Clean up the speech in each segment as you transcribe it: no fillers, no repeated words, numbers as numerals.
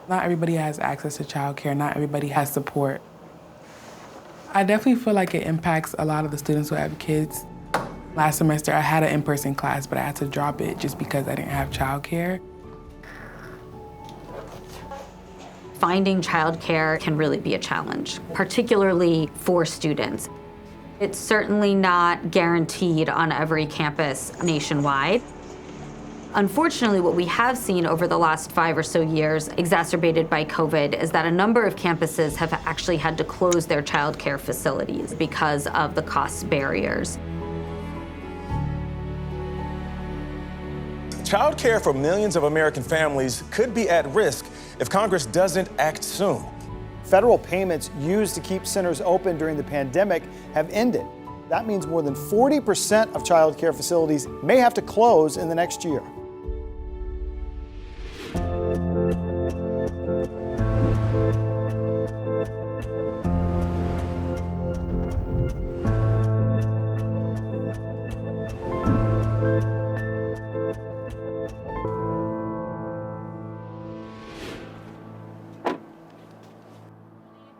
Not everybody has access to childcare. Not everybody has support. I definitely feel like it impacts a lot of the students who have kids. Last semester, I had an in-person class, but I had to drop it just because I didn't have childcare. Finding childcare can really be a challenge, particularly for students. It's certainly not guaranteed on every campus nationwide. Unfortunately, what we have seen over the last 5 or so years, exacerbated by COVID, is that a number of campuses have actually had to close their childcare facilities because of the cost barriers. Childcare for millions of American families could be at risk if Congress doesn't act soon. Federal payments used to keep centers open during the pandemic have ended. That means more than 40% of child care facilities may have to close in the next year.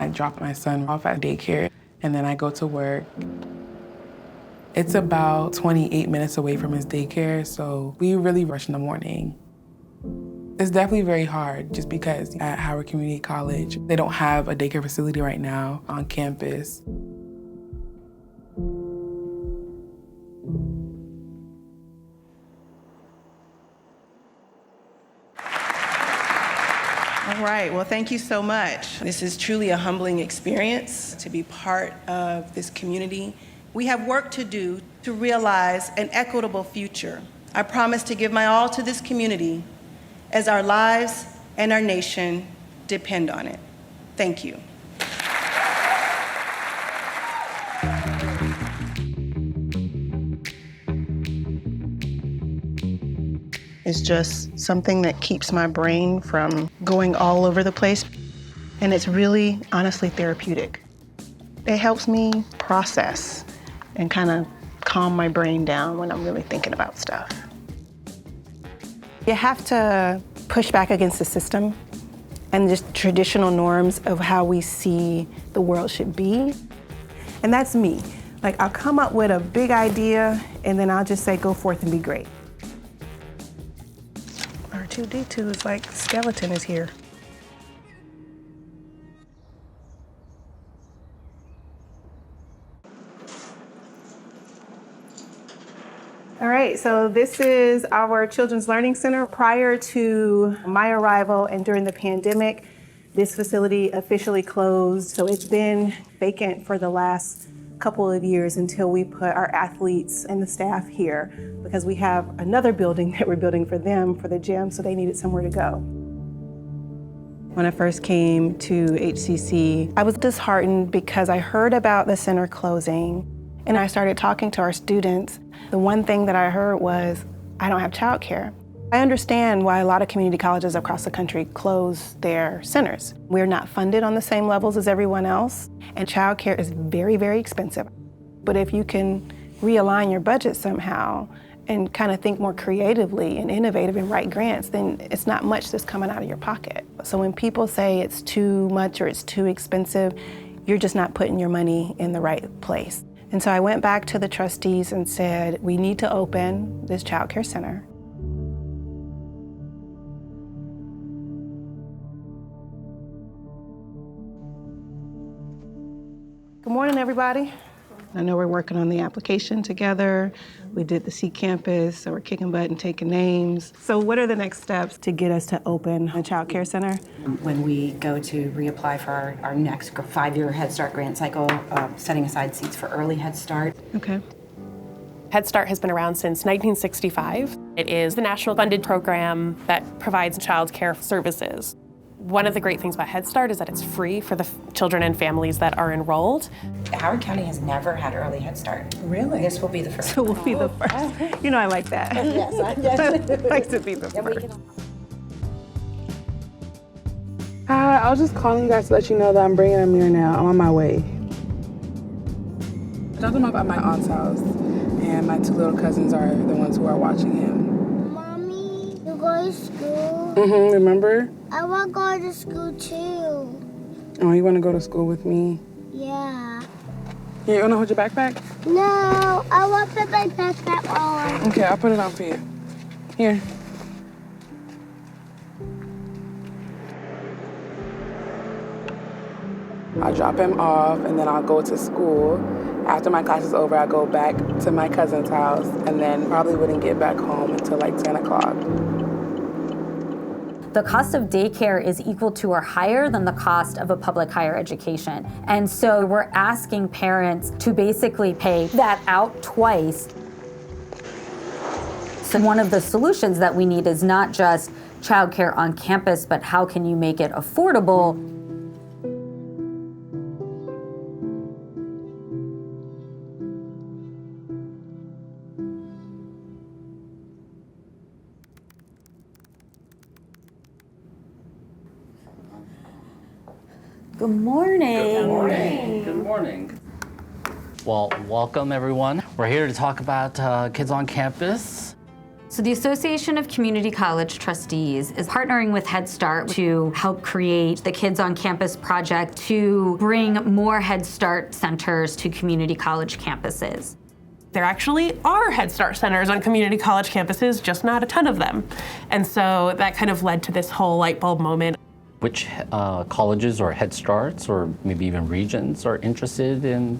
I drop my son off at daycare, and then I go to work. It's about 28 minutes away from his daycare, so we really rush in the morning. It's definitely very hard just because at Howard Community College, they don't have a daycare facility right now on campus. All right, well, thank you so much. This is truly a humbling experience to be part of this community. We have work to do to realize an equitable future. I promise to give my all to this community as our lives and our nation depend on it. Thank you. It's just something that keeps my brain from going all over the place. And it's really, honestly, therapeutic. It helps me process and kind of calm my brain down when I'm really thinking about stuff. You have to push back against the system and just traditional norms of how we see the world should be. And that's me. Like, I'll come up with a big idea and then I'll just say, go forth and be great. R2-D2 is like, skeleton is here. All right, so this is our Children's Learning Center. Prior to my arrival and during the pandemic, this facility officially closed. So it's been vacant for the last couple of years until we put our athletes and the staff here, because we have another building that we're building for them for the gym, so they needed somewhere to go. When I first came to HCC, I was disheartened because I heard about the center closing and I started talking to our students. The one thing that I heard was, I don't have childcare. I understand why a lot of community colleges across the country close their centers. We're not funded on the same levels as everyone else, and childcare is very, very expensive. But if you can realign your budget somehow and kind of think more creatively and innovative and write grants, then it's not much that's coming out of your pocket. So when people say it's too much or it's too expensive, you're just not putting your money in the right place. And so I went back to the trustees and said, we need to open this childcare center. Good morning, everybody. I know we're working on the application together. We did the C campus, so we're kicking butt and taking names. So what are the next steps to get us to open a child care center? When we go to reapply for our next 5-year Head Start grant cycle, setting aside seats for early Head Start. Okay. Head Start has been around since 1965. It is the national funded program that provides child care services. One of the great things about Head Start is that it's free for the children and families that are enrolled. Howard County has never had early Head Start. Really? This will be the first. So we'll be the first. You know I like that. Yes, I like to be the first. Hi, I was just calling you guys to let you know that I'm bringing Amir now. I'm on my way. I dropped him off at my aunt's house, and my 2 little cousins are the ones who are watching him. Mommy, you go to school? Remember? I want to go to school too. Oh, you want to go to school with me? Yeah. Yeah, you want to hold your backpack? No, I want to put my backpack on. Okay, I'll put it on for you. Here. I'll drop him off, and then I'll go to school. After my class is over, I go back to my cousin's house, and then probably wouldn't get back home until like 10 o'clock. The cost of daycare is equal to or higher than the cost of a public higher education. And so we're asking parents to basically pay that out twice. So one of the solutions that we need is not just childcare on campus, but how can you make it affordable? Good morning. Good morning. Good morning. Well, welcome everyone. We're here to talk about kids on campus. So the Association of Community College Trustees is partnering with Head Start to help create the Kids on Campus project to bring more Head Start centers to community college campuses. There actually are Head Start centers on community college campuses, just not a ton of them. And so that kind of led to this whole light bulb moment. Which colleges or Head Starts or maybe even regions are interested in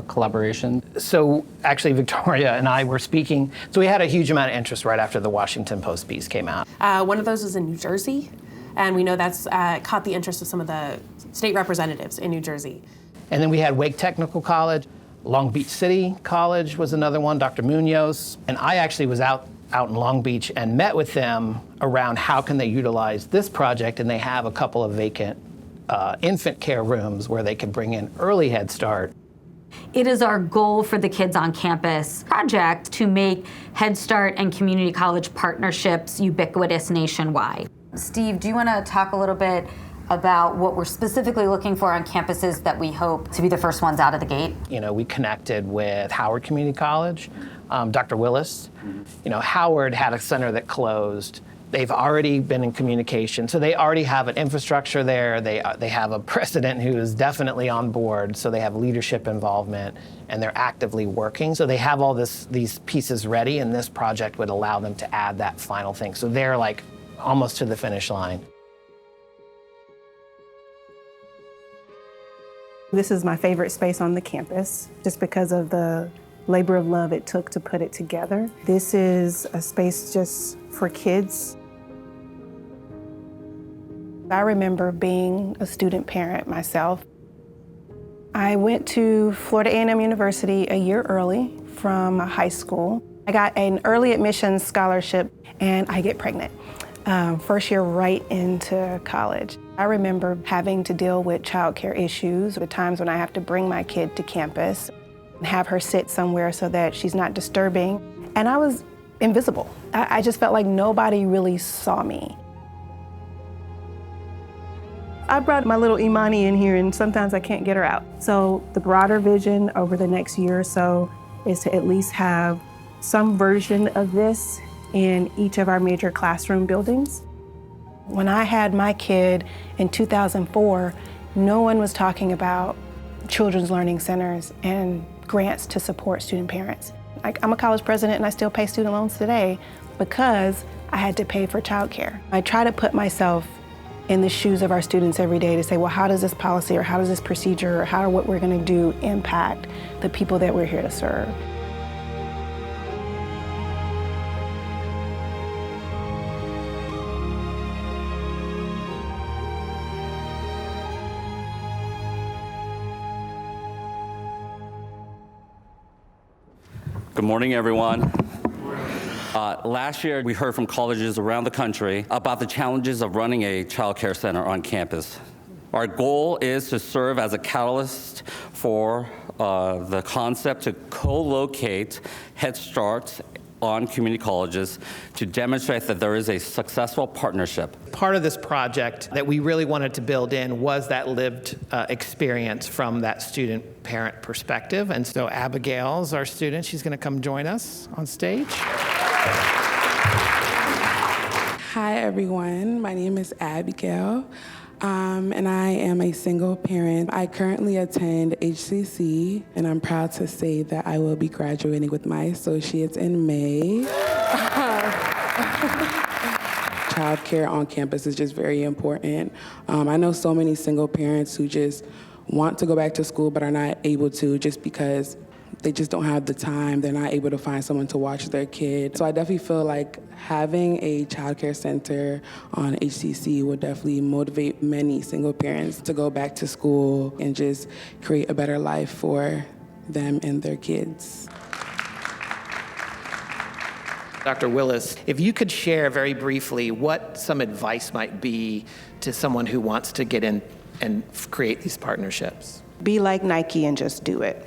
collaboration? So actually Victoria and I were speaking, so we had a huge amount of interest right after the Washington Post piece came out. One of those is in New Jersey, and we know that's caught the interest of some of the state representatives in New Jersey. And then we had Wake Technical College, Long Beach City College was another one, Dr. Munoz, and I actually was out in Long Beach and met with them around how can they utilize this project, and they have a couple of vacant infant care rooms where they could bring in early Head Start. It is our goal for the Kids on Campus project to make Head Start and community college partnerships ubiquitous nationwide. Steve, do you want to talk a little bit about what we're specifically looking for on campuses that we hope to be the first ones out of the gate? You know, we connected with Howard Community College, Dr. Willis. You know, Howard had a center that closed. They've already been in communication, so they already have an infrastructure there. They have a president who is definitely on board, so they have leadership involvement, and they're actively working. So they have all these pieces ready, and this project would allow them to add that final thing. So they're like almost to the finish line. This is my favorite space on the campus, just because of the labor of love it took to put it together. This is a space just for kids. I remember being a student parent myself. I went to Florida A&M University a year early from high school. I got an early admissions scholarship, and I get pregnant. First year right into college. I remember having to deal with childcare issues, the times when I have to bring my kid to campus, and have her sit somewhere so that she's not disturbing. And I was invisible. I just felt like nobody really saw me. I brought my little Imani in here, and sometimes I can't get her out. So the broader vision over the next year or so is to at least have some version of this in each of our major classroom buildings. When I had my kid in 2004, no one was talking about children's learning centers and grants to support student parents. I'm a college president, and I still pay student loans today because I had to pay for childcare. I try to put myself in the shoes of our students every day to say, well, how does this policy or how does this procedure or how what we're going to do impact the people that we're here to serve? Good morning, everyone. Last year, we heard from colleges around the country about the challenges of running a child care center on campus. Our goal is to serve as a catalyst for the concept to co-locate Head Starts on community colleges to demonstrate that there is a successful partnership. Part of this project that we really wanted to build in was that lived experience from that student-parent perspective. And so Abigail's our student. She's going to come join us on stage. Hi, everyone. My name is Abigail, and I am a single parent. I currently attend HCC, and I'm proud to say that I will be graduating with my associates in May. Childcare on campus is just very important. I know so many single parents who just want to go back to school but are not able to just because they just don't have the time. They're not able to find someone to watch their kid. So I definitely feel like having a childcare center on HCC would definitely motivate many single parents to go back to school and just create a better life for them and their kids. Dr. Willis, if you could share very briefly what some advice might be to someone who wants to get in and create these partnerships. Be like Nike and just do it.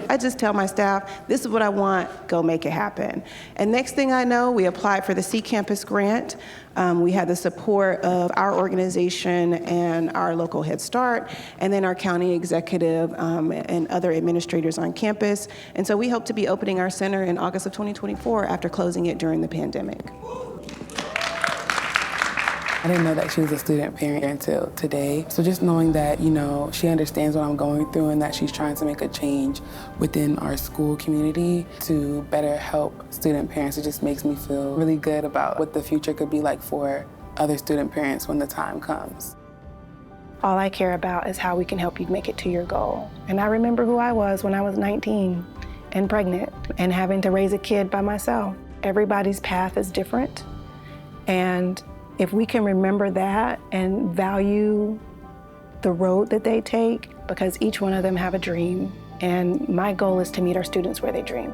I just tell my staff, this is what I want, go make it happen. And next thing I know, we applied for the C Campus grant. We had the support of our organization and our local Head Start, and then our county executive and other administrators on campus. And so we hope to be opening our center in August of 2024 after closing it during the pandemic. I didn't know that she was a student parent until today. So just knowing that, she understands what I'm going through and that she's trying to make a change within our school community to better help student parents, it just makes me feel really good about what the future could be like for other student parents when the time comes. All I care about is how we can help you make it to your goal. And I remember who I was when I was 19 and pregnant and having to raise a kid by myself. Everybody's path is different. And if we can remember that and value the road that they take, because each one of them have a dream, and my goal is to meet our students where they dream.